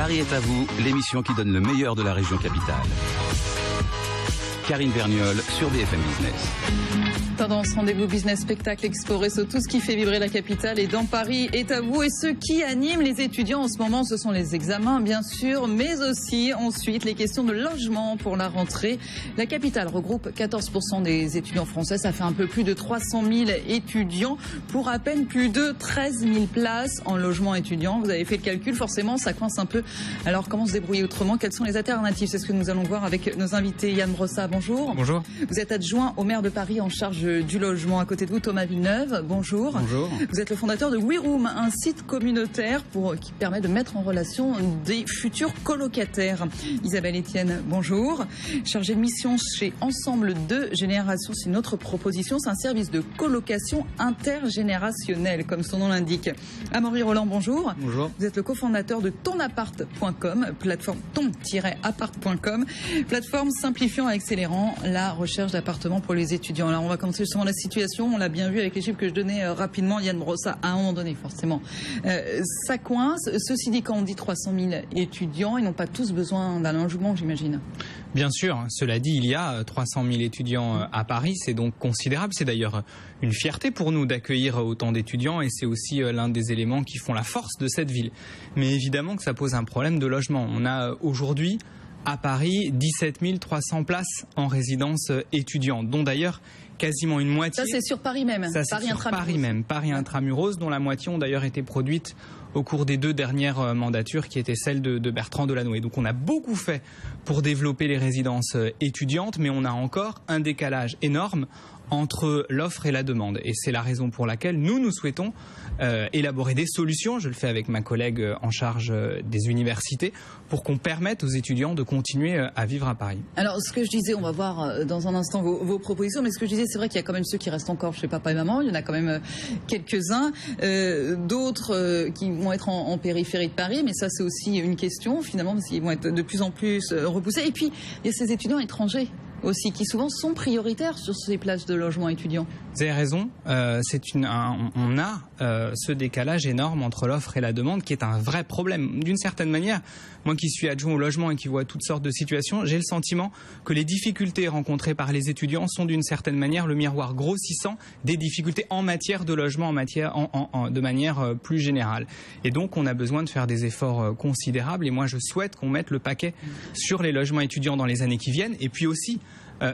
Paris est à vous, l'émission qui donne le meilleur de la région capitale. Karine Vergnol sur BFM Business. Tendance, rendez-vous business, spectacle, expo, réseau, tout ce qui fait vibrer la capitale et dans Paris est à vous. Et ce qui anime les étudiants en ce moment, ce sont les examens, bien sûr, mais aussi ensuite les questions de logement pour la rentrée. La capitale regroupe 14% des étudiants français. Ça fait un peu plus de 300 000 étudiants pour à peine plus de 13 000 places en logement étudiant. Vous avez fait le calcul, forcément, ça coince un peu. Alors, comment se débrouiller autrement? Quelles sont les alternatives? C'est ce que nous allons voir avec nos invités. Yann Brossat, bonjour. Bonjour. Vous êtes adjoint au maire de Paris en charge du logement. À côté de vous, Thomas Villeneuve, bonjour. Bonjour. Vous êtes le fondateur de WeRoom, un site communautaire qui permet de mettre en relation des futurs colocataires. Isabelle Etienne, bonjour. Chargée de mission chez Ensemble de Génération, c'est une autre proposition, c'est un service de colocation intergénérationnelle, comme son nom l'indique. Amaury Roland, bonjour. Bonjour. Vous êtes le cofondateur de tonapart.com, plateforme ton-apart.com, plateforme simplifiant et accélérant la recherche d'appartements pour les étudiants. Alors on va commencer justement la situation, on l'a bien vu avec les chiffres que je donnais rapidement, Yann Brossat, à un moment donné forcément. Ça coince, ceci dit, quand on dit 300 000 étudiants, ils n'ont pas tous besoin d'un logement, j'imagine. Bien sûr, cela dit, il y a 300 000 étudiants à Paris, c'est donc considérable. C'est d'ailleurs une fierté pour nous d'accueillir autant d'étudiants et c'est aussi l'un des éléments qui font la force de cette ville. Mais évidemment que ça pose un problème de logement. On a aujourd'hui à Paris 17 300 places en résidence étudiante, dont d'ailleurs quasiment une moitié. Ça c'est sur Paris même. Ça c'est sur Paris même, Paris intramuros, dont la moitié ont d'ailleurs été produites au cours des 2 dernières mandatures qui étaient celles de Bertrand Delanoë. Donc on a beaucoup fait pour développer les résidences étudiantes, mais on a encore un décalage énorme entre l'offre et la demande. Et c'est la raison pour laquelle nous souhaitons élaborer des solutions, je le fais avec ma collègue en charge des universités, pour qu'on permette aux étudiants de continuer à vivre à Paris. Alors ce que je disais, on va voir dans un instant vos propositions, mais ce que je disais, c'est vrai qu'il y a quand même ceux qui restent encore chez papa et maman, il y en a quand même quelques-uns, d'autres qui vont être en périphérie de Paris, mais ça c'est aussi une question finalement, parce qu'ils vont être de plus en plus repoussés. Et puis il y a ces étudiants étrangers aussi, qui souvent sont prioritaires sur ces places de logement étudiants. Vous avez raison, on a ce décalage énorme entre l'offre et la demande qui est un vrai problème. D'une certaine manière, moi qui suis adjoint au logement et qui vois toutes sortes de situations, j'ai le sentiment que les difficultés rencontrées par les étudiants sont d'une certaine manière le miroir grossissant des difficultés en matière de logement, de manière plus générale. Et donc on a besoin de faire des efforts considérables et moi je souhaite qu'on mette le paquet sur les logements étudiants dans les années qui viennent et puis aussi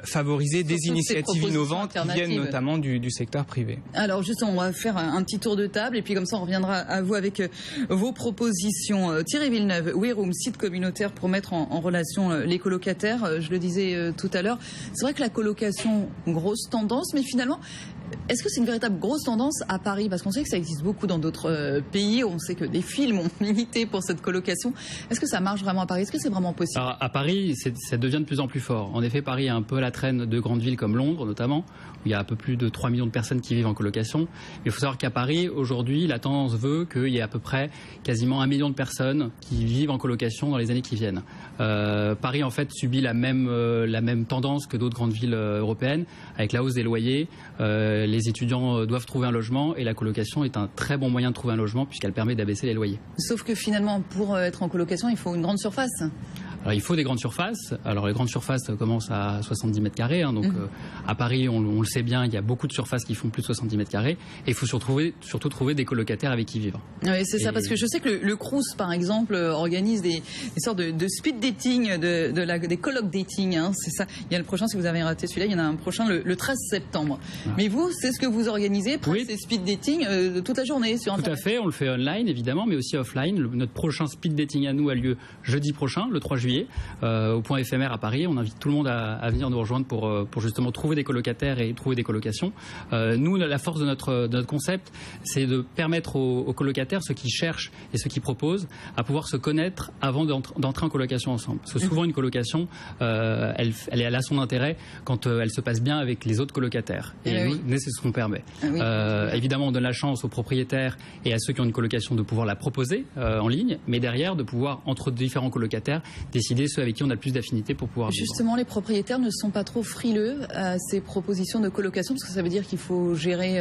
favoriser des initiatives innovantes qui viennent notamment du secteur privé. Alors justement, on va faire un petit tour de table et puis comme ça on reviendra à vous avec vos propositions. Thierry Villeneuve, WeRoom, site communautaire pour mettre en relation les colocataires. Je le disais tout à l'heure, c'est vrai que la colocation, grosse tendance, mais finalement, est-ce que c'est une véritable grosse tendance à Paris? Parce qu'on sait que ça existe beaucoup dans d'autres pays. On sait que des films ont milité pour cette colocation. Est-ce que ça marche vraiment à Paris? Est-ce que c'est vraiment possible? Alors, à Paris, ça devient de plus en plus fort. En effet, Paris est un peu à la traîne de grandes villes comme Londres, notamment, où il y a un peu plus de 3 millions de personnes qui vivent en colocation. Il faut savoir qu'à Paris, aujourd'hui, la tendance veut qu'il y ait à peu près quasiment 1 million de personnes qui vivent en colocation dans les années qui viennent. Paris, en fait, subit la même tendance que d'autres grandes villes européennes, avec la hausse des loyers. Les étudiants doivent trouver un logement et la colocation est un très bon moyen de trouver un logement puisqu'elle permet d'abaisser les loyers. Sauf que finalement, pour être en colocation, il faut une grande surface. Alors, il faut des grandes surfaces. Alors les grandes surfaces commencent à 70 mètres carrés. Donc à Paris, on le sait bien, il y a beaucoup de surfaces qui font plus de 70 mètres carrés. Et il faut surtout trouver des colocataires avec qui vivre. Oui, c'est ça, parce que je sais que le Crous, par exemple, organise des sortes de speed dating, des colloques dating. Hein, c'est ça. Il y a le prochain, si vous avez raté celui-là, il y en a un prochain le 13 septembre. Ah. Mais vous, c'est ce que vous organisez, ces speed dating toute la journée sur Internet. Tout à fait, on le fait online évidemment, mais aussi offline. Notre prochain speed dating à nous a lieu jeudi prochain, le 3 juillet. Au point éphémère à Paris. On invite tout le monde à venir nous rejoindre pour justement trouver des colocataires et trouver des colocations. Nous, la force de notre concept, c'est de permettre aux colocataires, ceux qui cherchent et ceux qui proposent, à pouvoir se connaître avant d'entrer en colocation ensemble. Parce que souvent, une colocation, elle a son intérêt quand elle se passe bien avec les autres colocataires. Et nous, c'est ce qu'on permet. Évidemment, on donne la chance aux propriétaires et à ceux qui ont une colocation de pouvoir la proposer en ligne, mais derrière, de pouvoir, entre différents colocataires, décider ceux avec qui on a le plus d'affinité pour pouvoir vivre. Justement, les propriétaires ne sont pas trop frileux à ces propositions de colocation, parce que ça veut dire qu'il faut gérer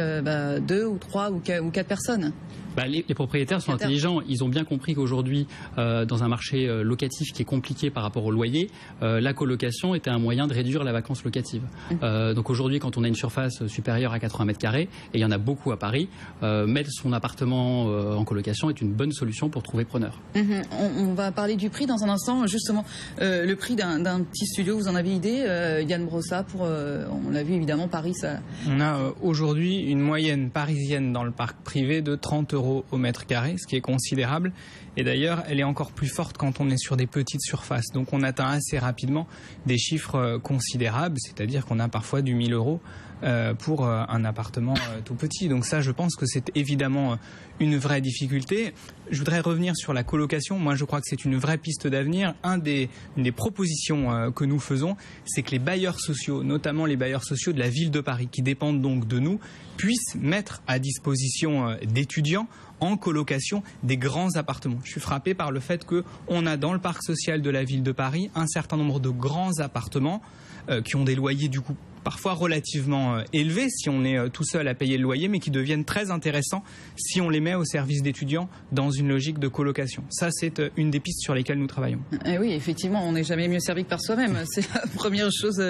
2 ou 3 ou 4 personnes. Les propriétaires sont intelligents. Ils ont bien compris qu'aujourd'hui, dans un marché locatif qui est compliqué par rapport au loyer, la colocation était un moyen de réduire la vacance locative. Donc aujourd'hui, quand on a une surface supérieure à 80 mètres carrés, et il y en a beaucoup à Paris, mettre son appartement en colocation est une bonne solution pour trouver preneur. On va parler du prix dans un instant. Justement, le prix d'un petit studio, vous en avez idée, Yann Brossa, on l'a vu évidemment, Paris, ça... On a aujourd'hui une moyenne parisienne dans le parc privé de 30 € au mètre carré, ce qui est considérable. Et d'ailleurs, elle est encore plus forte quand on est sur des petites surfaces. Donc on atteint assez rapidement des chiffres considérables, c'est-à-dire qu'on a parfois du 1 000 € pour un appartement tout petit. Donc ça, je pense que c'est évidemment une vraie difficulté. Je voudrais revenir sur la colocation. Moi, je crois que c'est une vraie piste d'avenir. Une des propositions que nous faisons, c'est que les bailleurs sociaux, notamment les bailleurs sociaux de la ville de Paris, qui dépendent donc de nous, puissent mettre à disposition d'étudiants en colocation des grands appartements. Je suis frappé par le fait qu'on a dans le parc social de la ville de Paris un certain nombre de grands appartements qui ont des loyers du coup parfois relativement élevés si on est tout seul à payer le loyer, mais qui deviennent très intéressants si on les met au service d'étudiants dans une logique de colocation. Ça, c'est une des pistes sur lesquelles nous travaillons. Oui, effectivement, on n'est jamais mieux servi que par soi-même. C'est la première chose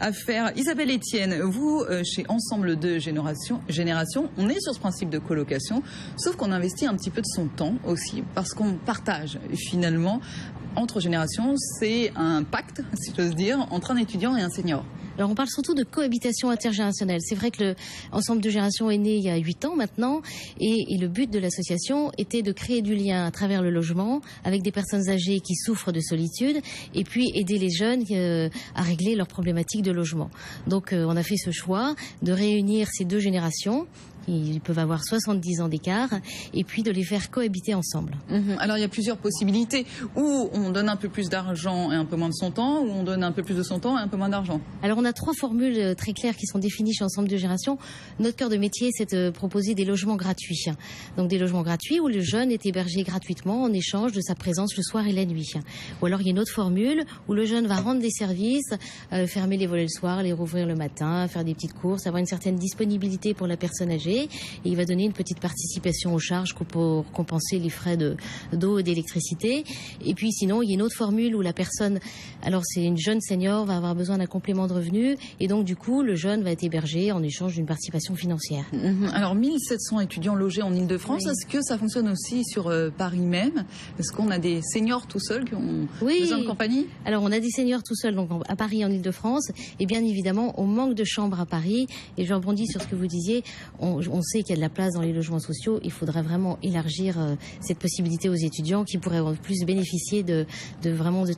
à faire. Isabelle Etienne, vous, chez Ensemble de Génération, on est sur ce principe de colocation, sauf qu'on investit un petit peu de son temps aussi, parce qu'on partage finalement entre générations. C'est un pacte, si j'ose dire, entre un étudiant et un senior. Alors on parle surtout de cohabitation intergénérationnelle. C'est vrai que l'Ensemble de Génération est né il y a 8 ans maintenant et le but de l'association était de créer du lien à travers le logement avec des personnes âgées qui souffrent de solitude et puis aider les jeunes à régler leurs problématiques de logement. Donc on a fait ce choix de réunir ces deux générations. Ils peuvent avoir 70 ans d'écart et puis de les faire cohabiter ensemble. Alors il y a plusieurs possibilités. Ou on donne un peu plus d'argent et un peu moins de son temps, ou on donne un peu plus de son temps et un peu moins d'argent. Alors on a 3 formules très claires qui sont définies chez Ensemble de Génération. Notre cœur de métier, c'est de proposer des logements gratuits. Donc des logements gratuits où le jeune est hébergé gratuitement en échange de sa présence le soir et la nuit. Ou alors il y a une autre formule où le jeune va rendre des services, fermer les volets le soir, les rouvrir le matin, faire des petites courses, avoir une certaine disponibilité pour la personne âgée. Et il va donner une petite participation aux charges pour compenser les frais d'eau et d'électricité. Et puis sinon, il y a une autre formule où la personne, alors c'est une jeune senior, va avoir besoin d'un complément de revenu et donc du coup, le jeune va être hébergé en échange d'une participation financière. Alors 1700 étudiants logés en Ile-de-France, Est-ce que ça fonctionne aussi sur Paris même? Est-ce qu'on a des seniors tout seuls qui ont besoin de compagnie? Alors on a des seniors tout seuls donc à Paris, en Ile-de-France, et bien évidemment, on manque de chambres à Paris. Et je rebondis sur ce que vous disiez, on sait qu'il y a de la place dans les logements sociaux. Il faudrait vraiment élargir cette possibilité aux étudiants qui pourraient en plus bénéficier de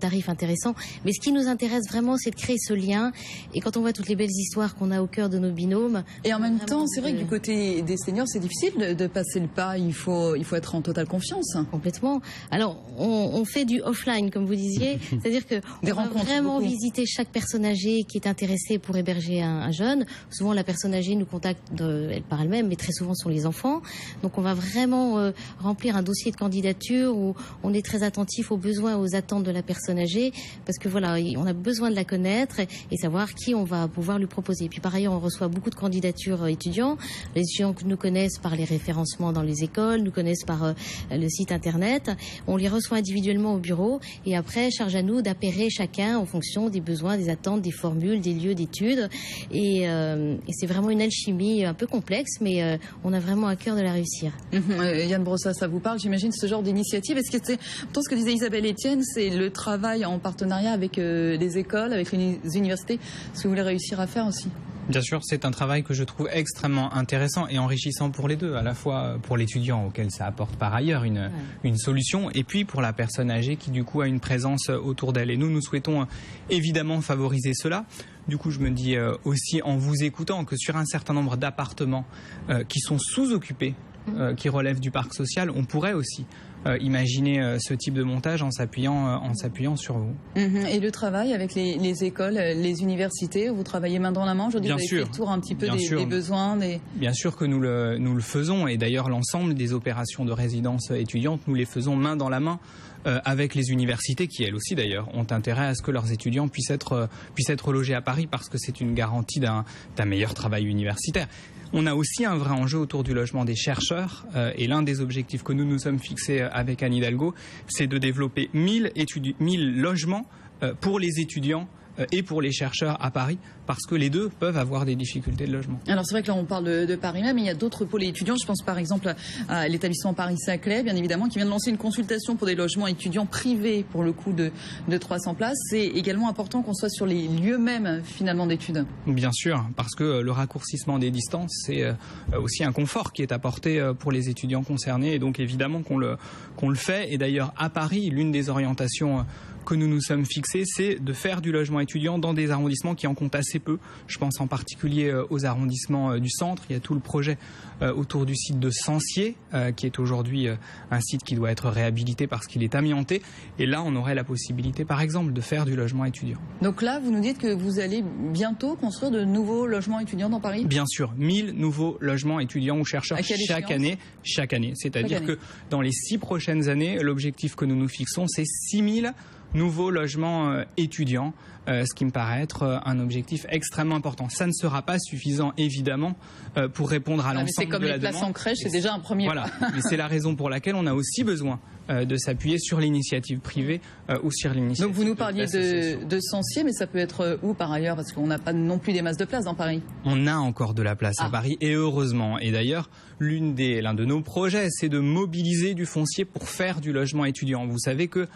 tarifs intéressants. Mais ce qui nous intéresse vraiment, c'est de créer ce lien. Et quand on voit toutes les belles histoires qu'on a au cœur de nos binômes... Et en même temps, c'est vrai que du côté des seniors, c'est difficile de passer le pas. Il faut être en totale confiance. Complètement. Alors, on fait du offline, comme vous disiez. C'est-à-dire que on va vraiment visiter chaque personne âgée qui est intéressée pour héberger un jeune. Souvent, la personne âgée nous contacte elle par elle-même, mais très souvent sont les enfants. Donc on va vraiment remplir un dossier de candidature où on est très attentif aux besoins et aux attentes de la personne âgée, parce que voilà, on a besoin de la connaître et savoir qui on va pouvoir lui proposer. Et puis par ailleurs, on reçoit beaucoup de candidatures étudiants. Les étudiants nous connaissent par les référencements dans les écoles, nous connaissent par le site internet. On les reçoit individuellement au bureau et après, charge à nous d'appairer chacun en fonction des besoins, des attentes, des formules, des lieux d'études. Et c'est vraiment une alchimie un peu complexe, mais on a vraiment à cœur de la réussir. Yann Brossa, ça vous parle, j'imagine, ce genre d'initiative? Est-ce que c'est, ce que disait Isabelle Etienne, c'est le travail en partenariat avec les écoles, avec les universités, ce que vous voulez réussir à faire aussi? Bien sûr, c'est un travail que je trouve extrêmement intéressant et enrichissant pour les deux, à la fois pour l'étudiant auquel ça apporte par ailleurs une solution, et puis pour la personne âgée qui du coup a une présence autour d'elle. Et nous souhaitons évidemment favoriser cela. Du coup, je me dis aussi en vous écoutant que sur un certain nombre d'appartements qui sont sous-occupés qui relèvent du parc social, on pourrait aussi imaginer ce type de montage en s'appuyant sur vous. Et le travail avec les écoles, les universités, vous travaillez main dans la main. Je dis, vous avez fait le tour un petit peu des besoins. Bien sûr que nous le faisons, et d'ailleurs l'ensemble des opérations de résidence étudiante, nous les faisons main dans la main avec les universités qui, elles aussi d'ailleurs, ont intérêt à ce que leurs étudiants puissent être logés à Paris, parce que c'est une garantie d'un meilleur travail universitaire. On a aussi un vrai enjeu autour du logement des chercheurs, et l'un des objectifs que nous nous sommes fixés avec Anne Hidalgo, c'est de développer 1000 logements pour les étudiants et pour les chercheurs à Paris, parce que les deux peuvent avoir des difficultés de logement. Alors c'est vrai que là on parle de Paris même, mais il y a d'autres pôles étudiants. Je pense par exemple à l'établissement Paris-Saclay, bien évidemment, qui vient de lancer une consultation pour des logements étudiants privés pour le coût de 300 places. C'est également important qu'on soit sur les lieux mêmes finalement d'études. Bien sûr, parce que le raccourcissement des distances, c'est aussi un confort qui est apporté pour les étudiants concernés, et donc évidemment qu'on le fait. Et d'ailleurs à Paris, l'une des orientations que nous nous sommes fixés, c'est de faire du logement étudiant dans des arrondissements qui en comptent assez peu. Je pense en particulier aux arrondissements du centre. Il y a tout le projet autour du site de Sancier, qui est aujourd'hui un site qui doit être réhabilité parce qu'il est amianté. Et là, on aurait la possibilité, par exemple, de faire du logement étudiant. Donc là, vous nous dites que vous allez bientôt construire de nouveaux logements étudiants dans Paris ? Bien sûr, 1000 nouveaux logements étudiants ou chercheurs chaque année. C'est-à-dire que dans les 6 prochaines années, l'objectif que nous nous fixons, c'est 6000 nouveaux logements étudiants, ce qui me paraît être un objectif extrêmement important. Ça ne sera pas suffisant, évidemment, pour répondre à l'ensemble de la demande. C'est comme les places en crèche, c'est déjà un premier pas. Mais c'est la raison pour laquelle on a aussi besoin de s'appuyer sur l'initiative privée ou sur l'initiative. Donc vous nous parliez de Sancier, mais ça peut être où par ailleurs? Parce qu'on n'a pas non plus des masses de place dans Paris. On a encore de la place à Paris, et heureusement. Et d'ailleurs, l'un de nos projets, c'est de mobiliser du foncier pour faire du logement étudiant. Vous savez que,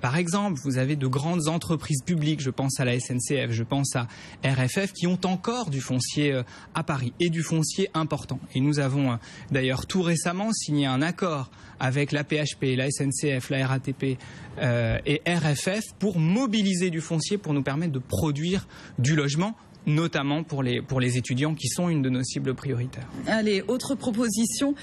par exemple, vous avez de grandes entreprises publiques, je pense à la SNCF, je pense à RFF, qui ont encore du foncier à Paris, et du foncier important. Et nous avons d'ailleurs tout récemment signé un accord avec la PHP, la SNCF, la RATP et RFF pour mobiliser du foncier pour nous permettre de produire du logement, notamment pour les étudiants qui sont une de nos cibles prioritaires. Allez, autre proposition,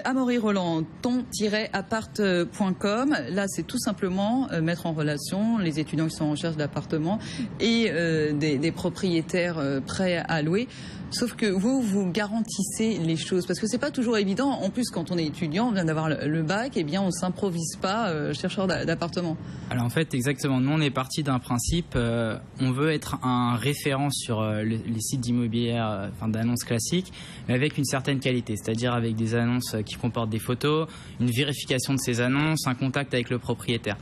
Amaury Roland, ton-appart.com. Là, c'est tout simplement mettre en relation les étudiants qui sont en recherche d'appartements et des propriétaires prêts à louer. Sauf que vous garantissez les choses, parce que c'est pas toujours évident. En plus, quand on est étudiant, on vient d'avoir le bac, eh bien, on s'improvise pas chercheur d'appartement. Alors en fait, exactement. Nous, on est parti d'un principe. On veut être un référent sur les sites d'immobilier, d'annonces classiques, mais avec une certaine qualité, c'est-à-dire avec des annonces qui comportent des photos, une vérification de ces annonces, un contact avec le propriétaire.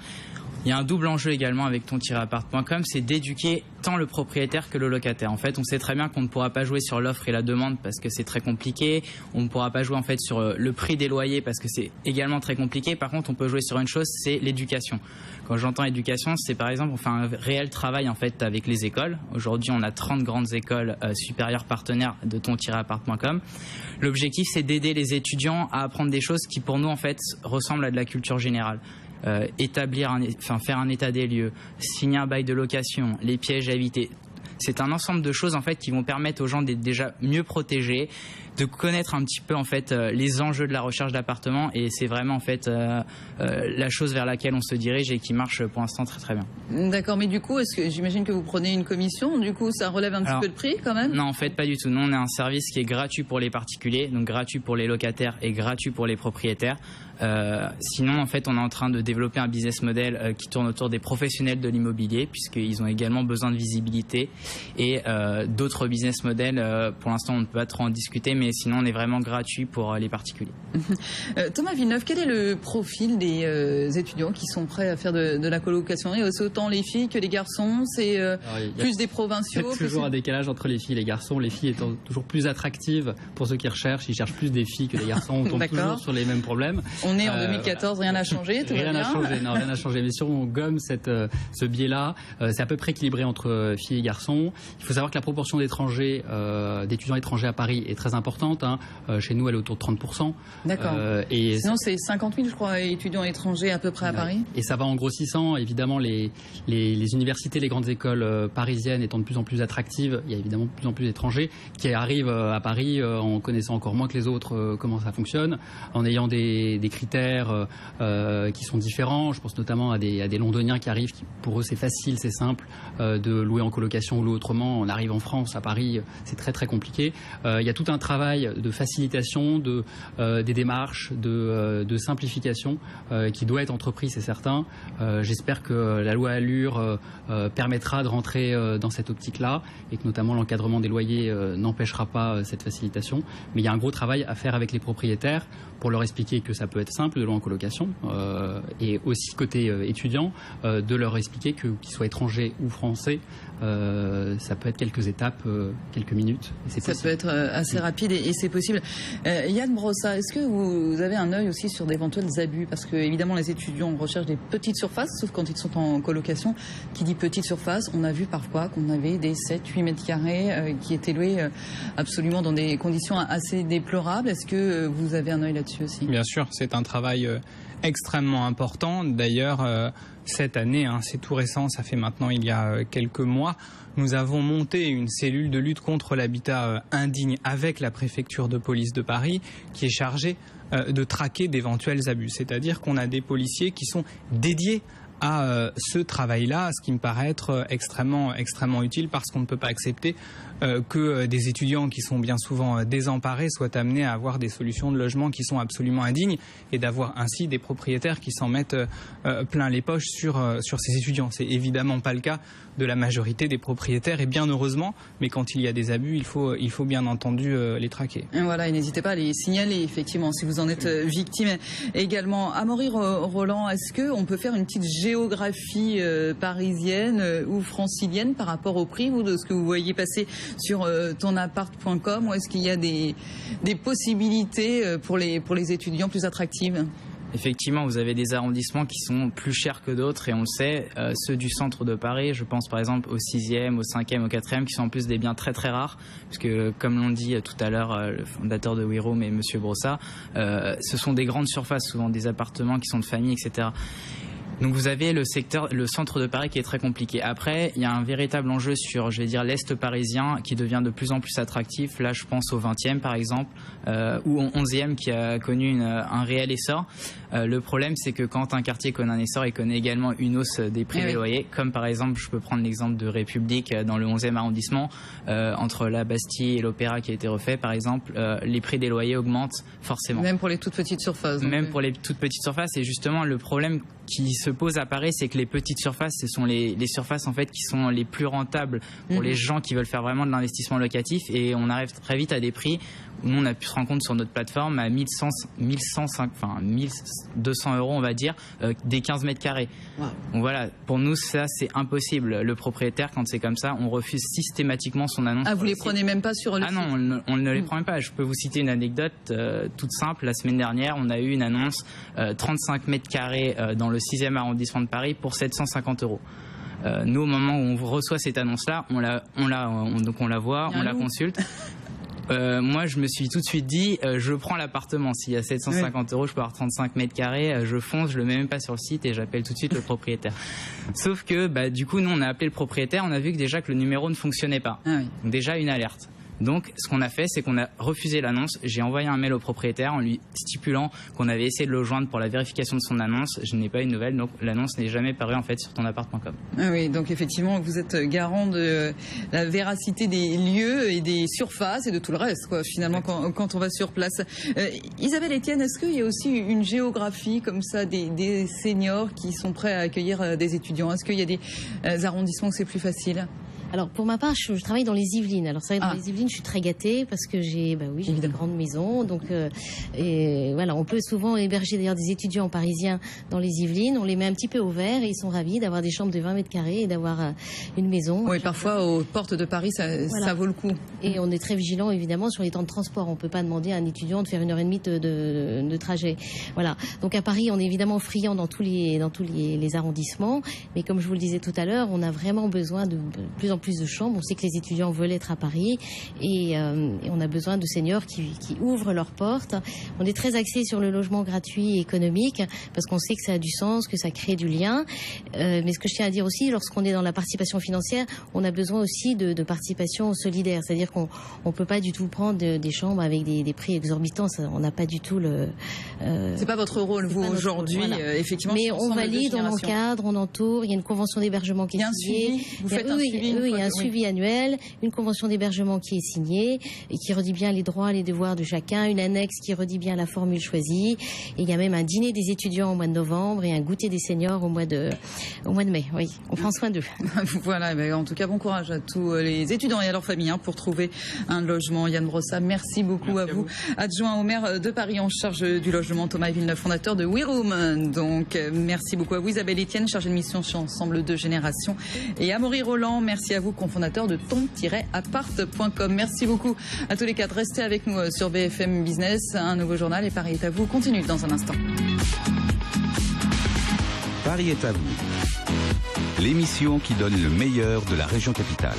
Il y a un double enjeu également avec ton-appart.com, c'est d'éduquer tant le propriétaire que le locataire. En fait, on sait très bien qu'on ne pourra pas jouer sur l'offre et la demande parce que c'est très compliqué. On ne pourra pas jouer en fait sur le prix des loyers parce que c'est également très compliqué. Par contre, on peut jouer sur une chose, c'est l'éducation. Quand j'entends éducation, c'est par exemple, on fait un réel travail en fait avec les écoles. Aujourd'hui, on a 30 grandes écoles supérieures partenaires de ton-appart.com. L'objectif, c'est d'aider les étudiants à apprendre des choses qui pour nous en fait ressemblent à de la culture générale. Faire un état des lieux, signer un bail de location, les pièges à éviter. C'est un ensemble de choses en fait qui vont permettre aux gens d'être déjà mieux protégés, de connaître un petit peu en fait les enjeux de la recherche d'appartements, et c'est vraiment en fait la chose vers laquelle on se dirige et qui marche pour l'instant très très bien. D'accord, mais du coup, est-ce que j'imagine que vous prenez une commission, du coup ça relève un petit peu le prix quand même? Non, en fait pas du tout. Nous on a un service qui est gratuit pour les particuliers, donc gratuit pour les locataires et gratuit pour les propriétaires. Sinon en fait on est en train de développer un business model qui tourne autour des professionnels de l'immobilier, puisqu'ils ont également besoin de visibilité, et d'autres business models, pour l'instant on ne peut pas trop en discuter, mais sinon on est vraiment gratuit pour les particuliers. Thomas Villeneuve, quel est le profil des étudiants qui sont prêts à faire de la colocation? C'est autant les filles que les garçons? C'est plus des provinciaux? Il y a toujours un décalage entre les filles et les garçons, les filles étant toujours plus attractives pour ceux qui recherchent. Ils cherchent plus des filles que des garçons, on tombe toujours sur les mêmes problèmes. On est en 2014, rien n'a changé, tout va bien. Rien n'a changé, mais si on gomme ce biais-là, c'est à peu près équilibré entre filles et garçons. Il faut savoir que la proportion d'étudiants étrangers à Paris est très importante. importante. Chez nous, elle est autour de 30%. D'accord. Sinon, c'est 50 000, je crois, étudiants étrangers à peu près à Paris. Et ça va en grossissant. Évidemment, les universités, les grandes écoles parisiennes étant de plus en plus attractives, il y a évidemment de plus en plus d'étrangers qui arrivent à Paris en connaissant encore moins que les autres comment ça fonctionne, en ayant des critères qui sont différents. Je pense notamment à des Londoniens qui arrivent, pour eux c'est facile, c'est simple de louer en colocation ou louer autrement. On arrive en France, à Paris, c'est très très compliqué. Il y a tout un travail de facilitation, des démarches, de simplification qui doit être entrepris, c'est certain. J'espère que la loi Allure permettra de rentrer dans cette optique-là et que notamment l'encadrement des loyers n'empêchera pas cette facilitation. Mais il y a un gros travail à faire avec les propriétaires pour leur expliquer que ça peut être simple de louer en colocation et aussi côté étudiant de leur expliquer que qu'ils soient étrangers ou français, ça peut être quelques étapes, quelques minutes. Et ça peut être assez rapide et c'est possible. Yann Brossa, est-ce que vous avez un œil aussi sur d'éventuels abus? Parce que évidemment les étudiants recherchent des petites surfaces, sauf quand ils sont en colocation. Qui dit petite surface, on a vu parfois qu'on avait des 7-8 mètres carrés qui étaient loués absolument dans des conditions assez déplorables. Est-ce que vous avez un œil là-dessus aussi? Bien sûr, c'est un travail extrêmement important. D'ailleurs, cette année, c'est tout récent, ça fait maintenant il y a quelques mois, nous avons monté une cellule de lutte contre l'habitat indigne avec la préfecture de police de Paris qui est chargée de traquer d'éventuels abus. C'est-à-dire qu'on a des policiers qui sont dédiés à ce travail-là, ce qui me paraît être extrêmement utile parce qu'on ne peut pas accepter que des étudiants qui sont bien souvent désemparés soient amenés à avoir des solutions de logement qui sont absolument indignes et d'avoir ainsi des propriétaires qui s'en mettent plein les poches sur ces étudiants. C'est évidemment pas le cas de la majorité des propriétaires et bien heureusement, mais quand il y a des abus, il faut bien entendu les traquer. Et voilà, et n'hésitez pas à les signaler effectivement si vous en êtes victime également. Amaury Roland, est-ce qu'on peut faire une petite géographie parisienne ou francilienne par rapport au prix ou de ce que vous voyez passer sur tonappart.com, ou est-ce qu'il y a des possibilités pour les étudiants plus attractives? Effectivement, vous avez des arrondissements qui sont plus chers que d'autres et on le sait, ceux du centre de Paris, je pense par exemple au 6e, au 5e, au 4e, qui sont en plus des biens très très rares, puisque comme l'ont dit tout à l'heure le fondateur de WeRoom et Monsieur Brossa, ce sont des grandes surfaces, souvent des appartements qui sont de famille, etc. Donc vous avez le centre de Paris qui est très compliqué. Après, il y a un véritable enjeu sur, je vais dire, l'Est parisien qui devient de plus en plus attractif. Là, je pense au 20e par exemple, ou au 11e qui a connu un réel essor. Le problème, c'est que quand un quartier connaît un essor, il connaît également une hausse des prix des loyers. Comme par exemple, je peux prendre l'exemple de République dans le 11e arrondissement, entre la Bastille et l'Opéra qui a été refait par exemple, les prix des loyers augmentent forcément. Même pour les toutes petites surfaces. Même pour les toutes petites surfaces. Et justement, le problème qui se pose à Paris, c'est que les petites surfaces, ce sont les surfaces en fait qui sont les plus rentables pour les gens qui veulent faire vraiment de l'investissement locatif, et on arrive très vite à des prix où nous on a pu se rendre compte sur notre plateforme à 1200 euros on va dire, des 15 mètres carrés. Wow. Donc voilà, pour nous ça c'est impossible. Le propriétaire, quand c'est comme ça, on refuse systématiquement son annonce. Ah, vous les prenez même pas sur le site? Non, on ne les prend même pas. Je peux vous citer une anecdote toute simple. La semaine dernière, on a eu une annonce 35 mètres carrés dans le 6e arrondissement de Paris pour 750 euros. Nous, au moment où on reçoit cette annonce-là, on la voit, on la consulte. Moi, je me suis tout de suite dit, je prends l'appartement. S'il y a 750 euros, je peux avoir 35 mètres carrés, je fonce, je le mets même pas sur le site et j'appelle tout de suite le propriétaire. Sauf que, du coup, nous, on a appelé le propriétaire, on a vu que déjà que le numéro ne fonctionnait pas. Donc, déjà une alerte. Donc, ce qu'on a fait, c'est qu'on a refusé l'annonce. J'ai envoyé un mail au propriétaire en lui stipulant qu'on avait essayé de le joindre pour la vérification de son annonce. Je n'ai pas eu de nouvelles, donc l'annonce n'est jamais parue en fait sur tonappart.com. Ah oui, donc effectivement, vous êtes garant de la véracité des lieux et des surfaces et de tout le reste, quoi, finalement, quand on va sur place. Isabelle Etienne, est-ce qu'il y a aussi une géographie comme ça des seniors qui sont prêts à accueillir des étudiants? Est-ce qu'il y a des arrondissements où c'est plus facile? Alors pour ma part, je travaille dans les Yvelines. Alors c'est vrai, dans les Yvelines, je suis très gâtée parce que j'ai des grandes maisons. Donc et voilà, on peut souvent héberger d'ailleurs des étudiants parisiens dans les Yvelines. On les met un petit peu au vert et ils sont ravis d'avoir des chambres de 20 mètres carrés et d'avoir une maison. Oui, parfois aux portes de Paris, ça vaut le coup. Et on est très vigilant évidemment sur les temps de transport. On peut pas demander à un étudiant de faire 1h30 de trajet. Voilà. Donc à Paris, on est évidemment friand dans tous les arrondissements. Mais comme je vous le disais tout à l'heure, on a vraiment besoin de plus en plus plus de chambres. On sait que les étudiants veulent être à Paris et on a besoin de seniors qui ouvrent leurs portes. On est très axé sur le logement gratuit et économique parce qu'on sait que ça a du sens, que ça crée du lien. Mais ce que je tiens à dire aussi, lorsqu'on est dans la participation financière, on a besoin aussi de participation solidaire. C'est-à-dire qu'on ne peut pas du tout prendre des chambres avec des prix exorbitants. Ça, on n'a pas du tout le... c'est pas votre rôle, vous, aujourd'hui, voilà. Effectivement. Mais on valide, on encadre, on entoure. Il y a une convention d'hébergement qui est signée. Vous faites un suivi. Oui, il y a un suivi annuel, une convention d'hébergement qui est signée et qui redit bien les droits, les devoirs de chacun, une annexe qui redit bien la formule choisie. Et il y a même un dîner des étudiants au mois de novembre et un goûter des seniors au mois de mai. Oui, on prend soin d'eux. Voilà, en tout cas, bon courage à tous les étudiants et à leurs familles pour trouver un logement. Yann Brossa, merci beaucoup à vous. Adjoint au maire de Paris en charge du logement, Thomas Villeneuve, fondateur de WeRoom. Donc, merci beaucoup à vous. Isabelle Etienne, chargée de mission chez Ensemble de Génération. Et Amaury Roland, merci à vous, cofondateur de ton-appart.com. Merci beaucoup à tous les quatre. Restez avec nous sur BFM Business. Un nouveau journal et Paris est à vous continue dans un instant. Paris est à vous. L'émission qui donne le meilleur de la région capitale.